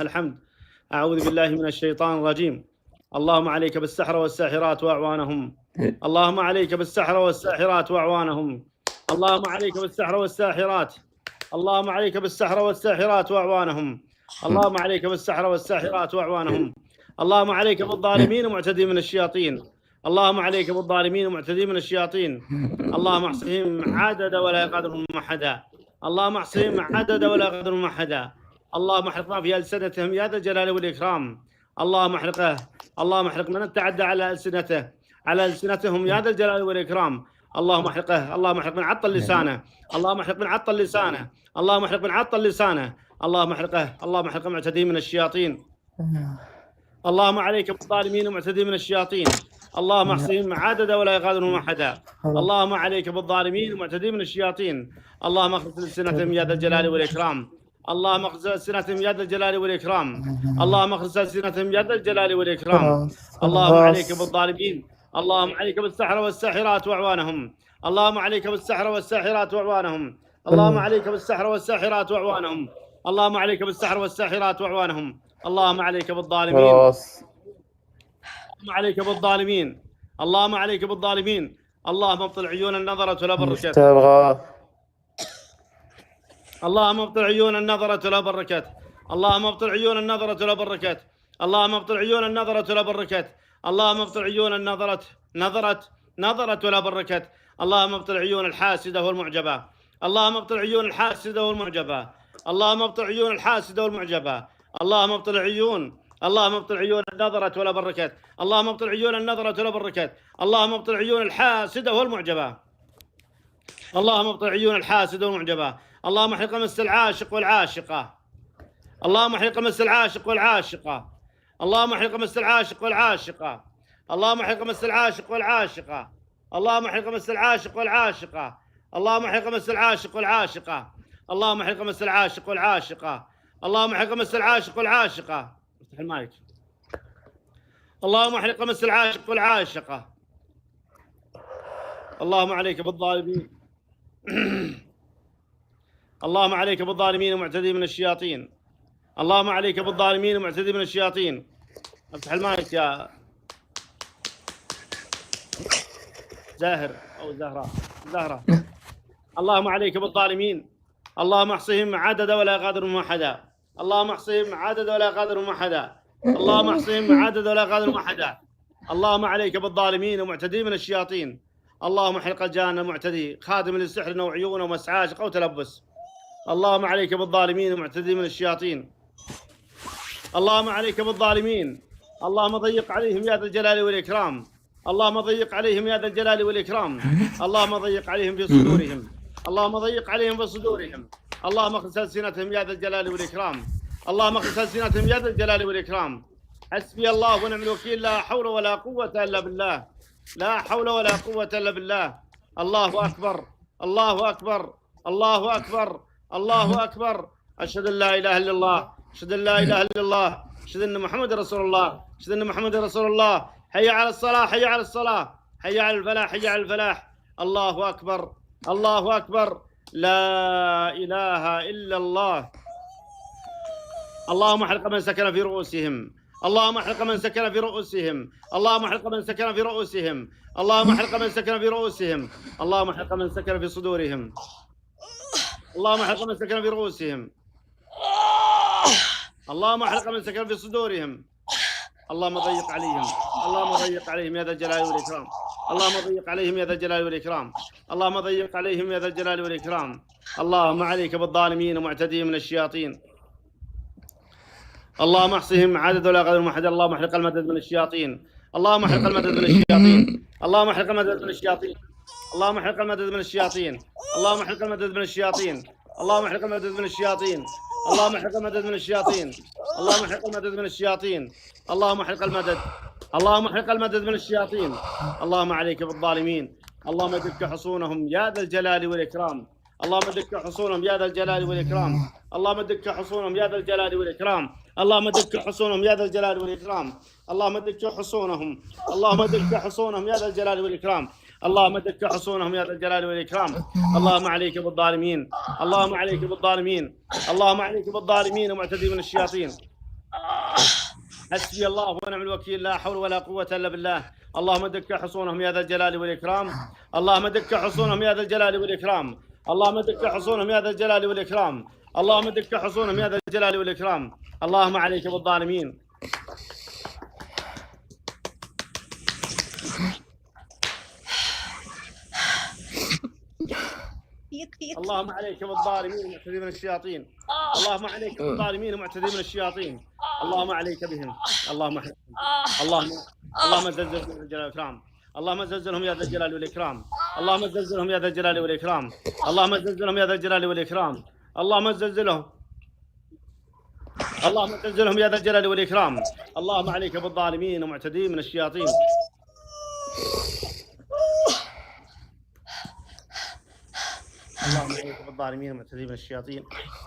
الحمد. أعوذ بالله من الشيطان الرجيم. اللهم عليك بالسحرة والساحرات وأعوانهم. اللهم عليك بالسحرة والساحرات وأعوانهم. اللهم عليك بالسحرة والساحرات. اللهم عليك بالسحرة والساحرات وأعوانهم. اللهم عليك بالسحرة والساحرات وأعوانهم. اللهم عليك بالظالمين ومعتدين من الشياطين. اللهم عليك بالظالمين ومعتدين من الشياطين. اللهم احصهم عددا ولا يقدرهم أحدا. اللهم احصهم عددا ولا يقدرهم أحدا. اللهم احرق ما في ألسنتهم يا ذا الجلال والإكرام. اللهم احرقه. اللهم احرق من تعدى على ألسنتهم يا ذا الجلال والإكرام. اللهم احرقه. اللهم احرق من عطل لسانه. اللهم احرق من عطل لسانه. اللهم احرق من عطل لسانه. اللهم احرقه. اللهم احرق معتدين من الشياطين. اللهم عليك بالظالمين ومعتدين من الشياطين. اللهم احصهم عددا ولا يغادرهم احدا. اللهم عليك بالظالمين ومعتدين من الشياطين. اللهم اخرج ألسنتهم يا ذا الجلال والإكرام. اللهم اخرج ألسنتهم يا ذا الجلال والإكرام. اللهم اخرج ألسنتهم يا ذا الجلال والإكرام. اللهم عليك بالظالمين. اللهم عليك بالسحرة والساحرات وأعوانهم. اللهم عليك بالسحرة والساحرات وأعوانهم. اللهم عليك بالسحرة والساحرات وأعوانهم. اللهم عليك بالسحرة والساحرات وأعوانهم. اللهم عليك بالظالمين. اللهم عليك بالظالمين. اللهم عليك بالظالمين. اللهم ابطل عيون النظرة ولا بركت. اللهم ابطل عيون النظرة ولا بركت. اللهم ابطل عيون النظرة ولا بركت. اللهم ابطل عيون النظرة ولا بركت. اللهم ابطل عيون النظرة نظرة ولا بركت. اللهم ابطل عيون الحاسدة والمعجبة. اللهم ابطل عيون الحاسدة والمعجبة. اللهم ابطل عيون الحاسدة والمعجبة. اللهم ابطل عيون. اللهم ابطل عيون النظرة ولا بركت. اللهم ابطل عيون النظرة ولا بركت. اللهم ابطل عيون الحاسدة والمعجبة. اللهم ابطل عيون الحاسدة والمعجبة. اللهم احرق مس العاشق والعاشقة. اللهم احرق مس العاشق والعاشقة. اللهم احرق مس العاشق والعاشقة. اللهم احرق مس العاشق والعاشقة. اللهم احرق مس العاشق والعاشقة. اللهم احرق مس العاشق والعاشقة. اللهم احرق مس العاشق والعاشقة. اللهم احرق مس العاشق والعاشقة. افتح المايك. اللهم احرق مس العاشق والعاشقة. اللهم عليك بالظالمين. اللهم عليك بالظالمين ومعتدين من الشياطين. اللهم عليك بالظالمين ومعتدين من الشياطين. افتح المايك يا زاهر او زهرة. اللهم عليك بالظالمين. اللهم احصهم عددا ولا يغادرهم احدا. اللهم احصهم عددا ولا يغادرهم احدا. اللهم احصهم عددا ولا يغادرهم احدا. اللهم عليك بالظالمين ومعتدين من الشياطين. اللهم احرق الجان المعتدي خادم للسحر وعيون ومسعاش او تلبس. اللهم عليك بالظالمين ومعتدين من الشياطين. اللهم عليك بالظالمين. اللهم ضيق عليهم يا ذا الجلال والإكرام. اللهم ضيق عليهم يا ذا الجلال والإكرام. اللهم ضيق عليهم في صدورهم. اللهم ضيق عليهم في صدورهم. اللهم اخلص ألسنتهم يا ذا الجلال والإكرام. اللهم اخلص ألسنتهم يا ذا الجلال والإكرام. حسبي الله ونعم الوكيل. لا حول ولا قوة إلا بالله. لا حول ولا قوة إلا بالله. الله أكبر. الله أكبر. الله أكبر. الله أكبر. أشهد أن لا إله إلا الله. أشهد أن لا إله إلا الله. أشهد أن محمد رسول الله. أشهد أن محمد رسول الله. حي على الصلاة. حي على الصلاة. حي على الفلاح. حي على الفلاح. الله أكبر. الله أكبر. لا إله إلا الله. اللهم احرق من سكن في رؤوسهم. اللهم احرق من سكن في رؤوسهم. اللهم احرق من سكن في رؤوسهم. اللهم احرق من سكن في رؤوسهم. اللهم احرق من سكن في صدورهم. اللهم احرق من سكن في رؤوسهم. اللهم احرق من سكن في صدورهم. اللهم ضيق عليهم. اللهم ضيق عليهم يا ذا الجلال والإكرام. اللهم ضيق عليهم يا ذا الجلال والإكرام. اللهم ضيق عليهم يا ذا الجلال والإكرام. اللهم عليك بالظالمين ومعتدين من الشياطين. اللهم احصهم عدد ولا يغادرهم احدا. اللهم احرق المدد من الشياطين. اللهم احرق المدد من الشياطين. اللهم احرق المدد من الشياطين. اللهم احرق المدد من الشياطين. اللهم احرق المدد من الشياطين. اللهم احرق المدد من الشياطين. اللهم احرق المدد من الشياطين. اللهم احرق المدد من الشياطين. اللهم احرق المدد. اللهم احرق المدد من الشياطين. اللهم عليك بالظالمين. اللهم دك حصونهم يا ذا الجلال والإكرام. اللهم دك حصونهم يا ذا الجلال والإكرام. اللهم دك حصونهم يا ذا الجلال والإكرام. اللهم دك حصونهم يا ذا الجلال والإكرام. اللهم دك حصونهم. اللهم دك حصونهم يا ذا الجلال والإكرام. اللهم دك حصونهم يا ذا الجلال والإكرام. اللهم عليك بالظالمين. اللهم عليك بالظالمين. اللهم عليك بالظالمين ومعتدين من الشياطين. حسبي الله ونعم الوكيل، لا حول ولا قوة إلا بالله. اللهم دك حصونهم يا ذا الجلال والإكرام. اللهم دك حصونهم يا ذا الجلال والإكرام. اللهم دك حصونهم يا ذا الجلال والإكرام. اللهم دك حصونهم يا ذا الجلال والإكرام. اللهم عليك بالظالمين. اللهم عليك بالظالمين المعتدين من الشياطين. اللهم عليك بالظالمين المعتدين من الشياطين. اللهم عليك بهم. اللهم زلزلهم يا ذا الجلال والإكرام. اللهم زلزلهم يا ذا الجلال والإكرام. اللهم زلزلهم يا ذا الجلال والإكرام. اللهم زلزلهم يا ذا الجلال والإكرام. اللهم زلزلهم. اللهم زلزلهم يا ذا الجلال والإكرام. اللهم عليك بالظالمين المعتدين من الشياطين. اللهم عليك بالظالمين المعتدين من الشياطين.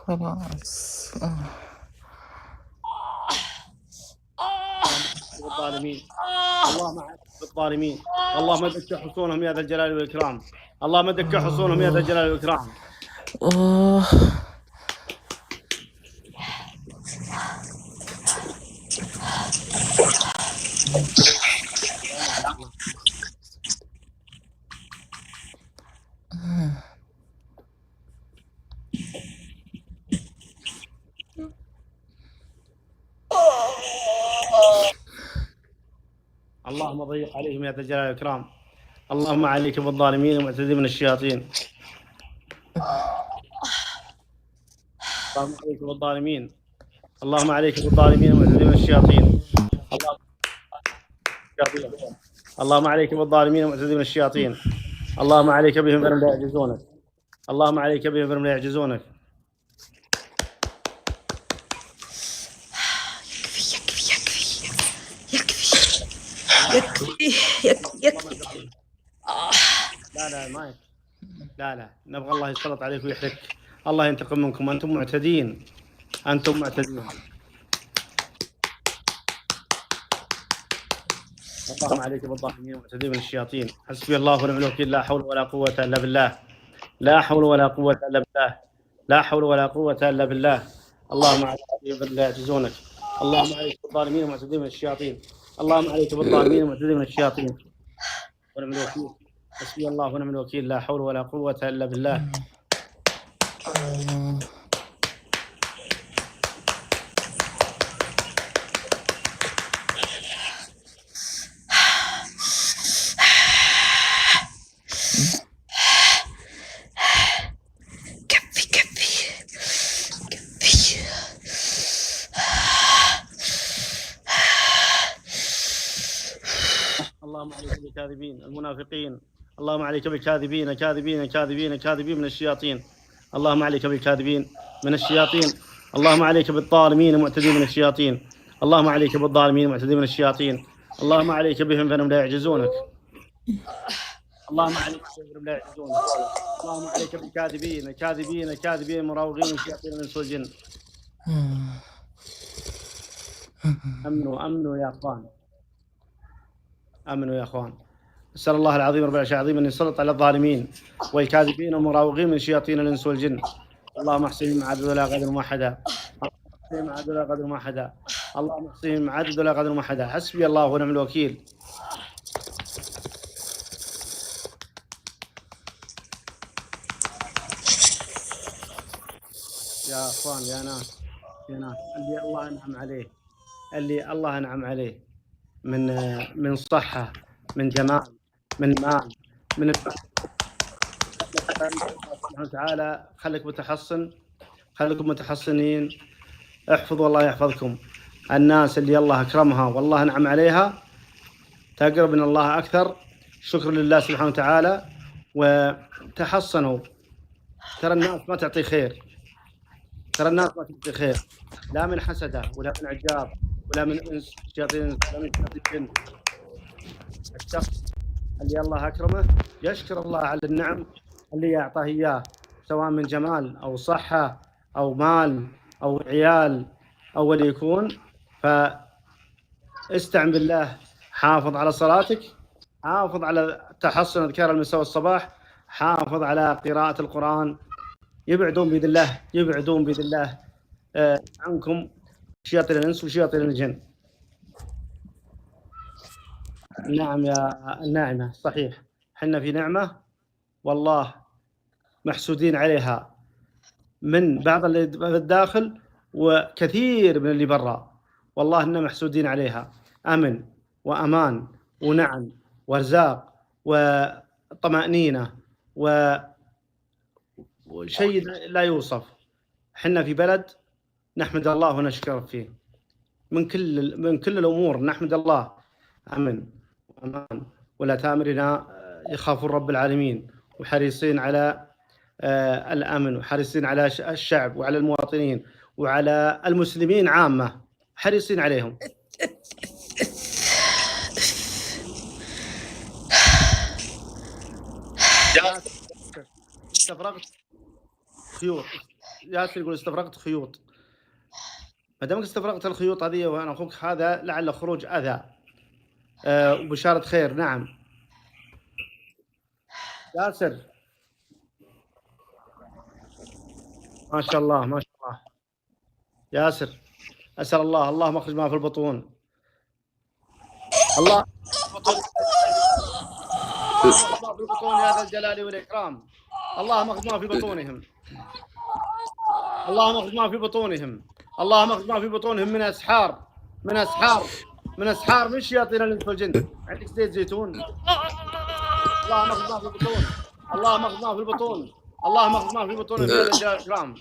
خلاص. بالظالمين. اللهم عليك بالظالمين. اللهم دك حصونهم يا ذا الجلال والإكرام. اللهم دك حصونهم يا ذا الجلال والإكرام. اللهم ضيق عليهم يا ذا الجلال والإكرام. اللهم عليك بالظالمين المعتدين من الشياطين. اللهم عليك بالظالمين. اللهم عليك بالظالمين المعتدين من الشياطين. اللهم عليك بالظالمين المعتدين من الشياطين. اللهم عليك بهم فلم لا يعجزونك. اللهم عليك بهم فلم لا يعجزونك. يكفي. لا ما يكفي. لا نبغى الله يسلط عليك ويحرك. الله ينتقم منكم، أنتم معتدين. أنتم معتدين. اللهم عليك بالظالمين المعتدين من الشياطين. حسبي الله ونعم الوكيل، لا حول ولا قوة إلا بالله. لا حول ولا قوة إلا بالله. لا حول ولا قوة إلا بالله. اللهم عليك بهم لا يعجزونك. اللهم عليك بالظالمين المعتدين من الشياطين. اللهم عليك بالظالمين المعتدين من الشياطين. ونعم الوكيل. حسبي الله ونعم الوكيل، لا حول ولا قوة إلا بالله. اللهم عليك بالكاذبين المنافقين. اللهم عليك بالكاذبين كاذبين من الشياطين. اللهم عليك بالكاذبين من الشياطين. اللهم عليك بالظالمين المعتدين من الشياطين. اللهم عليك بالظالمين المعتدين من الشياطين. اللهم عليك بهم فانهم لا يعجزونك. اللهم عليك بهم فانهم لا يعجزونك. اللهم عليك بالكاذبين مراوغين من شياطين الانس والجن. امنوا يا اخوان. امنوا يا اخوان. اسال الله العظيم رب العرش العظيم ان يسلط على الظالمين والكاذبين والمراوغين من شياطين الانس والجن. اللهم احصهم عدد ولا قدر موحدا. اللهم احصهم عدد ولا قدر موحدا. اللهم احصهم عدد ولا قدر موحدا. حسبي الله ونعم الوكيل. يا اخوان يا ناس اللي الله انعم عليه، اللي الله انعم عليه من صحة، من جمال، من مال، من سبحانه وتعالى. خليك متحصن، خليكم متحصنين. احفظوا الله يحفظكم. الناس اللي الله أكرمها والله انعم عليها تقرب من الله أكثر. شكر لله سبحانه وتعالى. وتحصنوا. ترى الناس ما تعطي خير. ترى الناس ما تعطي خير، لا من حسدة ولا من عجاب ولا من انس شياطين ولا من شياطين. الشخص اللي الله اكرمه يشكر الله على النعم اللي اعطاه اياه، سواء من جمال او صحه او مال او عيال او اللي يكون. فاستعن بالله، حافظ على صلاتك، حافظ على تحصن اذكار المساء والصباح، حافظ على قراءه القران. يبعدون بإذن الله عنكم شياطين الانس وشياطين الجن. نعم يا الناعمة، صحيح، حنا في نعمة والله محسودين عليها من بعض اللي بالداخل وكثير من اللي برا، والله إننا محسودين عليها، أمن وأمان ونعم وارزاق وطمأنينة وشيء لا يوصف. حنا في بلد نحمد الله ونشكره فيه من كل الأمور، نحمد الله، أمن وأمان ولا تامرنا يخافون رب العالمين وحريصين على الأمن وحريصين على الشعب وعلى المواطنين وعلى المسلمين عامة، حريصين عليهم. استفرغت خيوط، ياسر يقول استفرغت خيوط. ما دامك استفرغت الخيوط هذه وانا اخوك هذا لعل خروج اذى وبشارة خير. نعم ياسر، ما شاء الله ما شاء الله ياسر، اسال الله اللهم اخرج ما في البطون، الله ما في البطون يا ذا الجلال والاكرام، اللهم اخرج ما في بطونهم، اللهم اخرج ما في بطونهم، اللهم اخرج ما في بطونهم من اسحار من اسحار من اسحار من شياطين الانس والجن. عندك زيت زيتون؟ اللهم اخرج ما في البطون، اللهم اخرج ما في البطون، اللهم اخرج ما في بطونهم يا ذا الجلال والاكرام،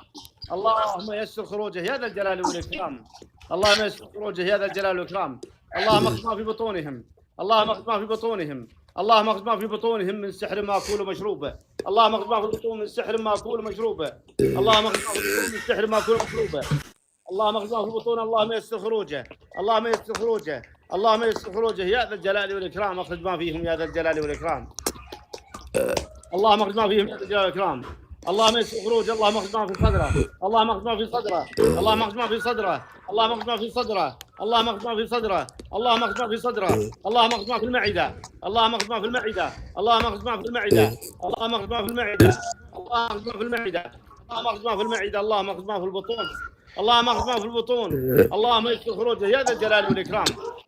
اللهم يسر خروجه يا ذا الجلال والاكرام، اللهم يسر خروجه يا ذا الجلال والاكرام، اللهم اخرج ما في بطونهم، اللهم اخرج ما في بطونهم، اللهم اخرج ما في بطونهم من سحر ماكول ومشروبه، اللهم اخرج ما في بطونهم من سحر ماكول ومشروبه، اللهم اخرج ما في بطونهم من سحر ماكول ومشروبه، اللهم اخرج ما في بطون، اللهم يسر خروجه، اللهم يسر خروجه، اللهم يسر خروجه يا ذا الجلال والاكرام، اخرج ما فيهم يا ذا الجلال والاكرام، اللهم اخرج ما فيهم يا ذا الجلال والاكرام، اللهم يسر خروجه، اللهم اخرج ما في صدره، اللهم اخرج ما في صدره، اللهم اخرج ما في صدره، اللهم اخرج ما في صدره، اللهم اخرج ما في صدره، اللهم اخرج ما في صدره، اللهم اخرج ما في المعده، اللهم اخرج ما في المعده، اللهم اخرج ما في المعده، اللهم اخرج ما في المعده، اللهم اخرج ما في المعده، اللهم اخرج ما في المعده، اللهم اخرج ما في البطون، اللهم اخرج ما في البطون، اللهم يسر خروجه يا ذا الجلال والاكرام،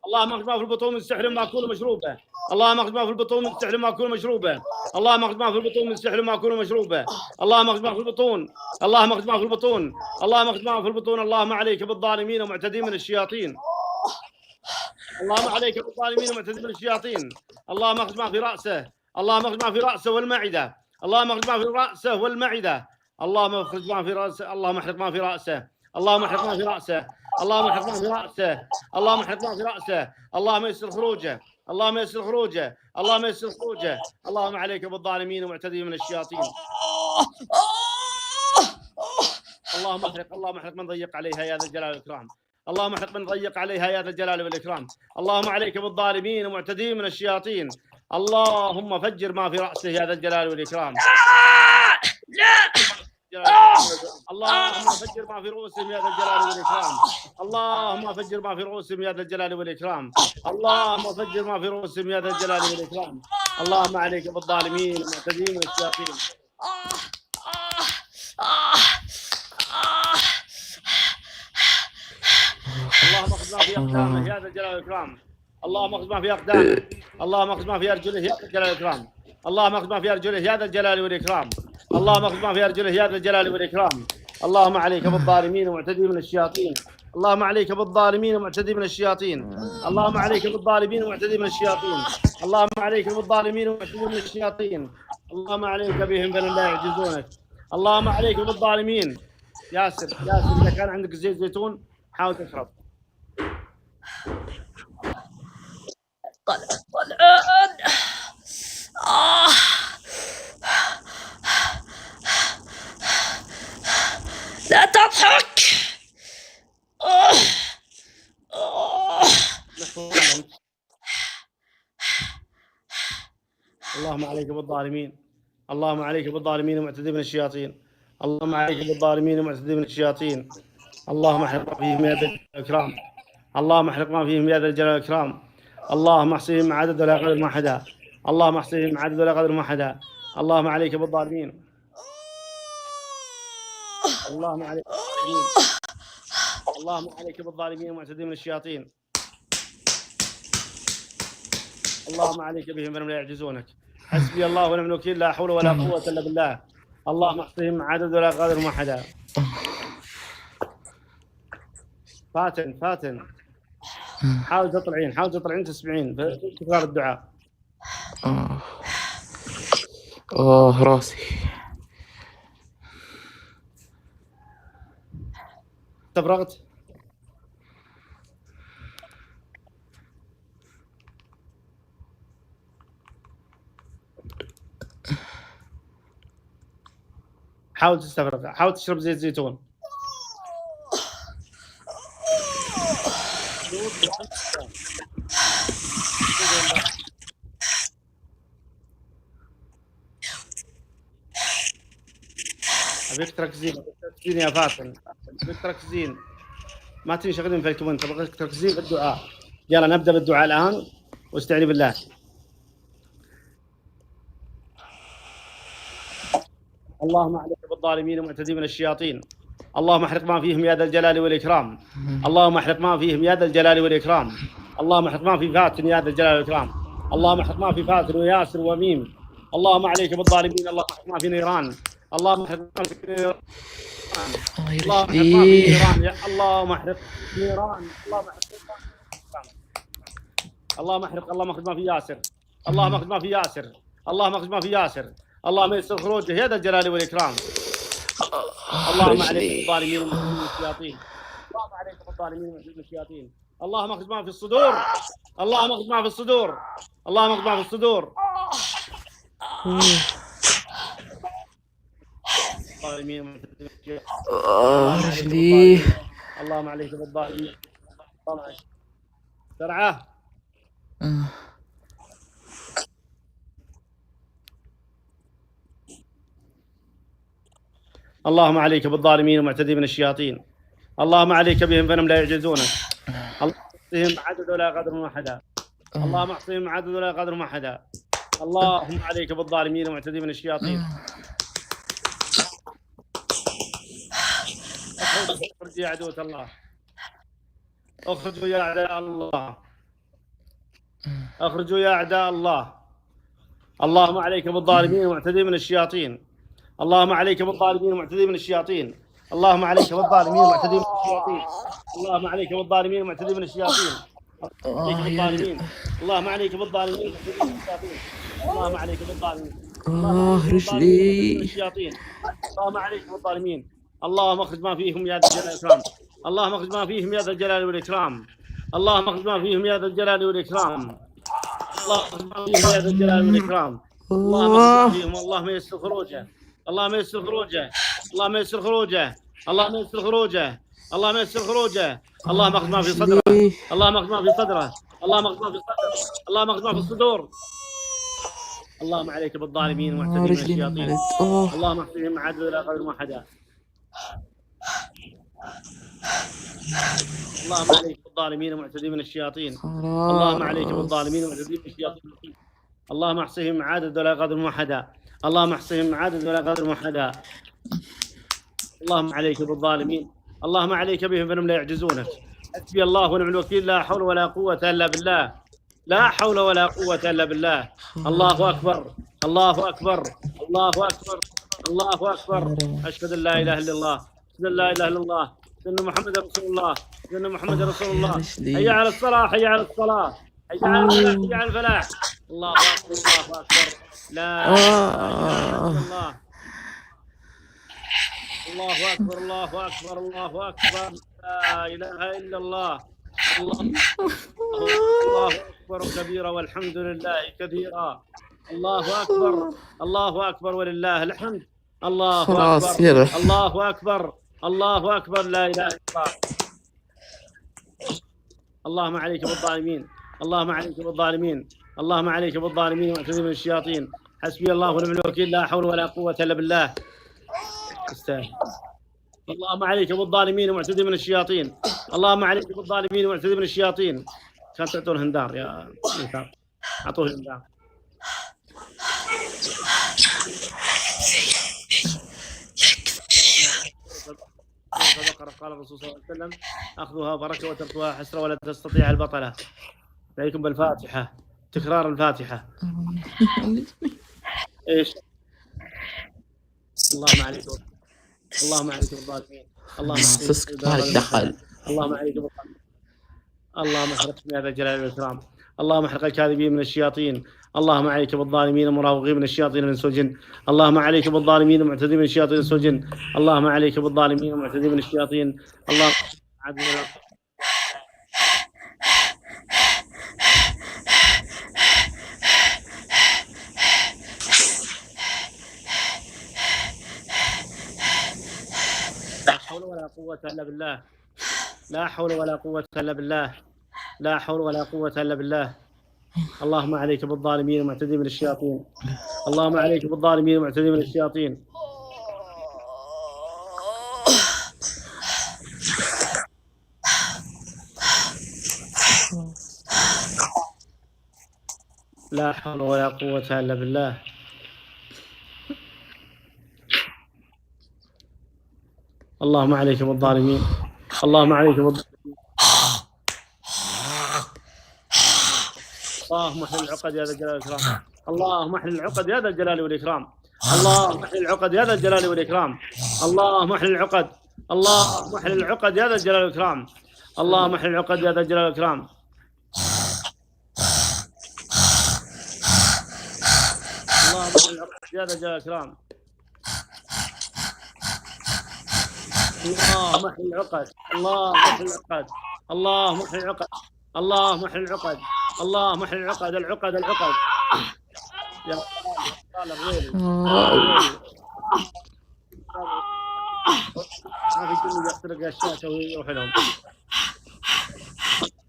اللهم اخرج ما في البطون من سحر ماكول ومشروبه، اللهم اخرج ما في البطون من سحر ماكول ومشروبه، اللهم اخرج ما في البطون من سحر ماكول ومشروبه، اللهم اخرج ما في البطون، اللهم اخرج ما في البطون، اللهم اخرج ما في البطون، اللهم عليك بالظالمين ومعتدين من الشياطين، اللهم عليك بالظالمين ومعتدين من الشياطين، اللهم اخرج ما في راسه، اللهم اخرج ما في راسه والمعده، اللهم اخرج ما في راسه والمعده، اللهم اخرج ما في راسه، اللهم احرق ما في راسه، اللهم احرق ما في راسه، اللهم احرق ما في راسه، اللهم احرق ما في راسه، اللهم يسر خروجه، اللهم يسر خروجه، اللهم يسر خروجه، اللهم عليك بالظالمين ومعتدين من الشياطين، اللهم احرق من ضيق عليها يا ذا الجلال والاكرام، اللهم احرق من ضيق عليها يا ذا الجلال والاكرام، اللهم عليك بالظالمين ومعتدين من الشياطين، اللهم فجر ما في راسه يا ذا الجلال والاكرام، اللهم فجر ما في رؤوسهم يا ذا الجلال والاكرام، اللهم فجر ما في رؤوسهم يا ذا الجلال والاكرام، اللهم فجر ما في رؤوسهم يا ذا الجلال والاكرام، اللهم عليك بالظالمين المعتدين من الشياطين، اللهم اخذ ما في اقدامه يا ذا الجلال والاكرام، اللهم اخذ ما في اقدامه، اللهم اخذ ما في ارجله يا ذا الجلال والاكرام، اللهم اخذ ما في ارجله يا ذا الجلال والاكرام، اللهم اخذ ما في ارجله يا ذا الجلال والاكرام، اللهم عليك بالظالمين ومعتدين من الشياطين، اللهم عليك بالظالمين ومعتدين من الشياطين، اللهم عليك بالظالمين ومعتدين من الشياطين، اللهم عليك بالظالمين ومعتدين من الشياطين، اللهم عليك بهم فلن لا يعجزونك، اللهم عليك بالظالمين. ياسر اذا كان عندك زيت زيتون حاول تشرب. طلعان لا تضحك. اللهم عليك بالظالمين، اللهم عليك بالظالمين ومعتدين من الشياطين، اللهم عليك بالظالمين ومعتدين من الشياطين، اللهم احرق ما فيهم يا ذا الجلال والاكرام، اللهم احرق ما فيهم يا ذا الجلال والاكرام، اللهم احصيهم عدد ولا قدر ما حدا، اللهم احصيهم عدد ولا قدر ما حدا، اللهم عليك بالظالمين، اللهم عليك بالظالمين، اللهم عليك بالظالمين ومعتدين من الشياطين، اللهم عليك بهم فإنهم لا يعجزونك. حسبي الله ونعم الوكيل، لا حول ولا قوة إلا بالله. اللهم احصهم عدد ولا قادر أحدا. فاتن حاول تطلعين تسمعين في تكرار الدعاء. راسي. استفرغت؟ حاول تستفرغ، حاول تشرب زيت زيتون. أبيك تركزين يا فاتن، أبيك تركزين، ما تنشغلين في الكومنت، أبغاك تركزين في الدعاء. يلا نبدأ بالدعاء الآن، واستعيني بالله. اللهم عليك بالظالمين المعتدين من الشياطين، اللهم احرق ما فيهم يا ذا الجلال والإكرام، اللهم احرق ما فيهم يا ذا الجلال والإكرام، اللهم احرق ما في فاتن يا ذا الجلال والإكرام، اللهم احرق ما في فاتن وياسر وميم، اللهم عليك بالظالمين، اللهم احرق ما في نيران، اللهم احرق ما في نيران، اللهم احرق ما في نيران، اللهم احرق نيران، اللهم احرق، اللهم اخرج ما في ياسر، اللهم اخرج ما في ياسر، اللهم اخرج ما في ياسر، اللهم يسر خروجه يا ذا الجلال والإكرام. اللهم عليك بالظالمين من الشياطين، اللهم عليك بالظالمين من الشياطين، اللهم اخرج ما في الصدور، اللهم اخرج ما في الصدور، اللهم اخرج ما في الصدور. الظالمين رجلي. اللهم عليك بالظالمين. سرعة. اللهم عليك بالظالمين المعتدين من الشياطين، اللهم عليك بهم فإنهم لا يعجزونك، اللهم احصهم عدد ولا قدر أحدا، اللهم احصهم عدد ولا قدر أحدا. اللهم عليك بالظالمين المعتدين من الشياطين. اخرجوا يا عدوة الله، اخرجوا يا أعداء الله، اخرجوا يا أعداء الله. اللهم عليك بالظالمين المعتدين من الشياطين، اللهم عليك بالظالمين المعتدين من الشياطين، اللهم عليك بالظالمين المعتدين من الشياطين، اللهم عليك بالظالمين المعتدين من الشياطين، اللهم عليك بالظالمين المعتدين من الشياطين، اللهم عليك بالظالمين، رجلي. الشياطين، اللهم عليك بالظالمين، اللهم اخرج ما فيهم يا ذا الجلال والإكرام، اللهم اخرج ما فيهم يا ذا الجلال والإكرام، اللهم اخرج ما فيهم يا ذا الجلال والإكرام، اللهم اخرج ما فيهم يا ذا الجلال والإكرام، اللهم اخرج فيهم، اللهم يسر خروجه، اللهم يسر خروجه، اللهم يسر خروجه، اللهم يسر خروجه، اللهم يسر خروجه، اللهم اخذ ما في صدره، اللهم اخذ ما في صدره، اللهم اخذ ما في صدره، اللهم اخذ ما في الصدور. اللهم عليك بالظالمين المعتدين من الشياطين، اللهم احصهم عدد ولا قدر أحدا. اللهم عليك بالظالمين المعتدين من الشياطين، اللهم عليك بالظالمين المعتدين من الشياطين، اللهم احصهم عدد ولا قدر أحدا، اللهم احصهم عدد ولا قدر أحدا. اللهم عليك بالظالمين، اللهم عليك بهم فإنهم لا يعجزونك. حسبي الله ونعم الوكيل، لا حول ولا قوة إلا بالله، لا حول ولا قوة إلا بالله. الله أكبر، الله أكبر، الله أكبر، الله أكبر. أشهد أن لا إله إلا الله، أشهد أن لا إله إلا الله، أشهد أن محمد رسول الله، أشهد أن محمد رسول الله. حي على الصلاة، حي على الصلاة، حي على الفلاح، حي على الفلاح. الله أكبر، الله أكبر، لا إله إلا الله. الله أكبر، الله أكبر، الله أكبر، لا إله إلا الله. الله أكبر كبيرا والحمد لله كثيرا. الله أكبر، الله أكبر ولله الحمد. الله أكبر، الله أكبر، الله أكبر، لا إله إلا الله. اللهم عليك بالظالمين، اللهم عليك بالظالمين، اللهم عليك بالظالمين واعتذر من الشياطين. حسبي الله ونعم الوكيل، لا حول ولا قوة إلا بالله. استاهل. اللهم عليك بالظالمين ومعتدي من الشياطين، اللهم عليك بالظالمين ومعتدي من الشياطين. كان تعطون هندار يا هندار، اعطوه هندار. قال الرسول صلى الله عليه وسلم: اخذوها بركه وتركوها حسره ولا تستطيع البطله. عليكم بالفاتحه. تكرار الفاتحة. ايش؟ اللهم عليك اللهم عليك بالظالمين. اللهم اسكت ما لك دخل. اللهم عليك بالظالمين. اللهم احرق يا ذا الجلال والإكرام. اللهم احرق الكاذبين من الشياطين. اللهم عليك بالظالمين المراوغين من الشياطين الانس والجن. اللهم عليك بالظالمين المعتدين من الشياطين الانس والجن. اللهم عليك بالظالمين المعتدين من الشياطين. اللهم لا حول ولا قوة إلا بالله. لا حول ولا قوة إلا بالله. لا حول ولا قوة إلا بالله. اللهم عليك بالظالمين المعتدين من الشياطين. اللهم عليك بالظالمين المعتدين من الشياطين. لا حول ولا قوة إلا بالله. اللهم عليك بالظالمين. اللهم عليك بالظالمين. اللهم احلل العقد يا ذا الجلال والإكرام. اللهم احلل العقد يا ذا الجلال والإكرام. اللهم احلل العقد يا ذا الجلال والإكرام. اللهم احلل العقد. اللهم احلل العقد يا ذا الجلال والإكرام. اللهم احلل العقد يا ذا الجلال والإكرام. اللهم احلل العقد يا ذا الجلال والإكرام. اللهم احلل العقد. اللهم احلل العقد. اللهم احلل العقد. اللهم احلل العقد. اللهم احلل العقد. العقد يا طال الويل. ما في كل يخترق الشاشة ويروح لهم.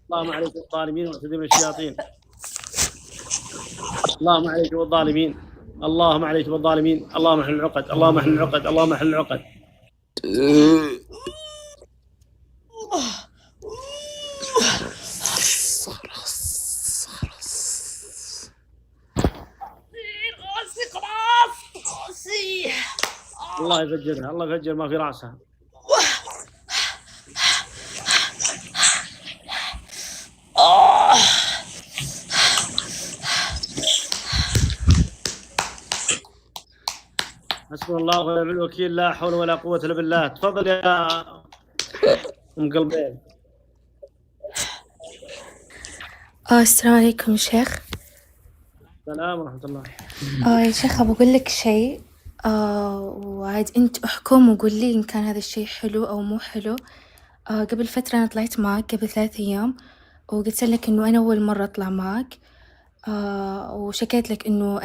اللهم عليك بالظالمين والمعتدين من الشياطين. اللهم عليك بالظالمين. اللهم عليك بالظالمين. اللهم احلل العقد. اللهم احلل العقد. اللهم احلل العقد. راسي. الله يفجرها. الله يفجر ما في راسها. حسبنا الله ونعم الوكيل. لا حول ولا قوة إلا بالله. تفضل يا أم قلبين. السلام عليكم شيخ. السلام ورحمة الله. يا شيخ بقول لك شيء، وعاد أنت احكم وقول لي إن كان هذا الشيء حلو أو مو حلو. قبل فترة أنا طلعت معك قبل 3 أيام وقلت لك إنه أنا أول مرة أطلع معك، وشكيت لك إنه